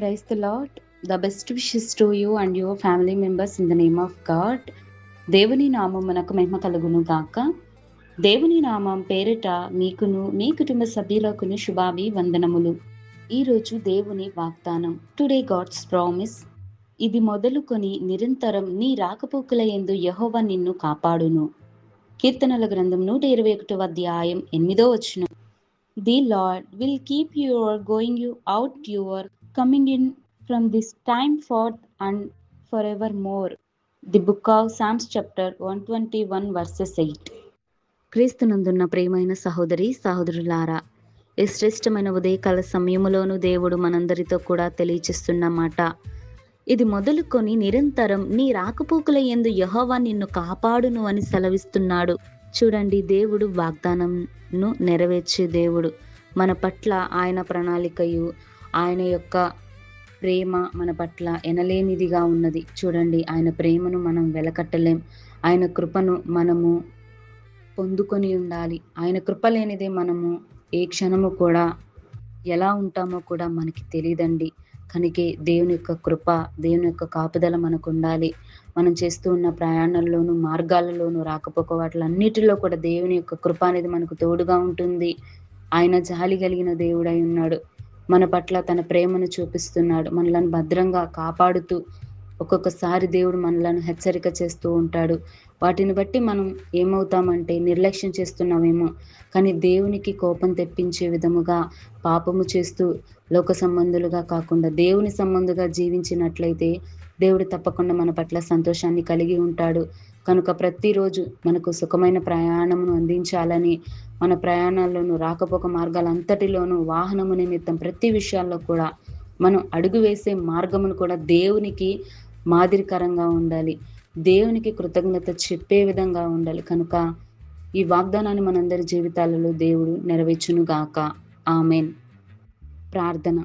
Praise the Lord. The best wishes to you and your family members in the name of God. దేవుని నామమునకు మహిమ కలుగును గాక. దేవుని నామం పేరిట మీకును మీ కుటుంబ సభ్యులకును శుభాభివందనములు. ఈరోజు దేవుని వాగ్దానం. Today God's promise. ఇది మొదలుకొని నిరంతరం నీ రాకపోకల యందు యెహోవా నిన్ను కాపాడును. కీర్తనల గ్రంథం 121 అధ్యాయం 8వ వచనం. The Lord will keep your going you out your coming in from this time forth and forevermore. The book of Psalms chapter 121 verses 8. క్రీస్తునందున్న ప్రియమైన సహోదరి సహోదరులారా, ఈ శ్రేష్టమైన ఉదయకాల సమయములోను దేవుడు మనందరితో కూడా తెలియచేస్తున్న మాట. ఇది మొదలుకొని నిరంతరం నీ రాకపోకల యందు యెహోవా నిన్ను కాపాడును అని సెలవిస్తున్నాడు. చూడండి, దేవుడు వాగ్దానంను నెరవేర్చే దేవుడు. మన పట్ల ఆయన ప్రణాళికయు ఆయన యొక్క ప్రేమ మన పట్ల ఎనలేనిదిగా ఉన్నది. చూడండి, ఆయన ప్రేమను మనం వెలకట్టలేం. ఆయన కృపను మనము పొందుకొని ఉండాలి. ఆయన కృప లేనిదే మనము ఏ క్షణము కూడా ఎలా ఉంటామో కూడా మనకి తెలియదండి. కనుకే దేవుని యొక్క కృప, దేవుని యొక్క కాపుదల మనకు ఉండాలి. మనం చేస్తూ ఉన్న ప్రయాణంలోను, మార్గాలలోను, రాకపోక వాటిలన్నిటిలో కూడా దేవుని యొక్క కృప అనేది మనకు తోడుగా ఉంటుంది. ఆయన జాలి కలిగిన దేవుడై ఉన్నాడు. మన పట్ల తన ప్రేమను చూపిస్తున్నాడు. మనలను భద్రంగా కాపాడుతూ ఒక్కొక్కసారి దేవుడు మనలను హెచ్చరిక చేస్తూ ఉంటాడు. వాటిని బట్టి మనం ఏమవుతామంటే నిర్లక్ష్యం చేస్తున్నామేమో, కానీ దేవునికి కోపం తెప్పించే విధముగా పాపము చేస్తూ లోక సంబంధులుగా కాకుండా దేవుని సంబంధుగా జీవించినట్లయితే దేవుడు తప్పకుండా మన పట్ల సంతోషాన్ని కలిగి ఉంటాడు. కనుక ప్రతిరోజు మనకు సుఖమైన ప్రయాణమును అందించాలని, మన ప్రయాణాల్లోనూ రాకపోక మార్గాలంతటిలోనూ వాహనము నిమిత్తం ప్రతి విషయాల్లో కూడా మనం అడుగు వేసే మార్గమును కూడా దేవునికి మాదిరికరంగా ఉండాలి. దేవునికి కృతజ్ఞత చెప్పే విధంగా ఉండాలి. కనుక ఈ వాగ్దానాన్ని మనందరి జీవితాలలో దేవుడు నెరవేర్చును గాక. ఆమెన్. ప్రార్థన.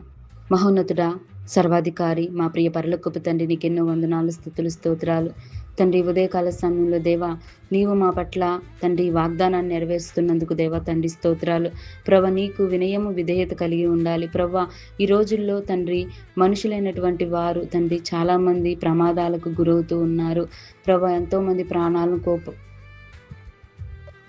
మహోన్నతుడా, సర్వాధికారి, మా ప్రియ పరలోకపు తండ్రి, నీకెన్నో వందనాలు, స్తుతులు, స్తోత్రాలు తండ్రి. ఉదయకాల సమయంలో దేవా, నీవు మా పట్ల తండ్రి వాగ్దానాన్ని నెరవేరుస్తున్నందుకు దేవా తండ్రి స్తోత్రాలు. ప్రభా, నీకు వినయము విధేయత కలిగి ఉండాలి. ప్రభా, ఈ రోజుల్లో తండ్రి మనుషులైనటువంటి వారు తండ్రి చాలామంది ప్రమాదాలకు గురవుతూ ఉన్నారు. ప్రభా, ఎంతోమంది ప్రాణాలను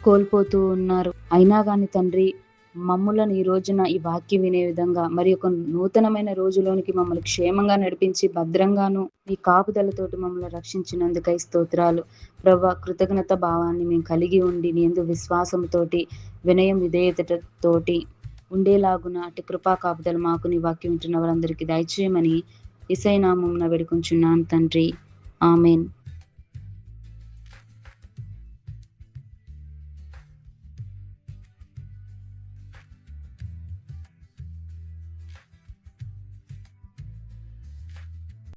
కోల్పోతూ ఉన్నారు. అయినా కానీ తండ్రి మమ్ములను ఈ రోజున ఈ వాక్యం వినే విధంగా మరి ఒక నూతనమైన రోజులోనికి మమ్మల్ని క్షేమంగా నడిపించి భద్రంగాను ఈ కాపుదలతోటి మమ్మల్ని రక్షించినందుకై స్తోత్రాలు. ప్రభా, కృతజ్ఞత భావాన్ని మేము కలిగి ఉండి నీ యందు విశ్వాసంతోటి వినయం విధేయతతోటి ఉండేలాగున అటు కృపా కాపుదలు మాకు నీ వాక్యం వింటున్న వారందరికీ దయచేయమని యేసయ్య నామమున వేడుకొంచున్నాను తండ్రి. ఆమెన్.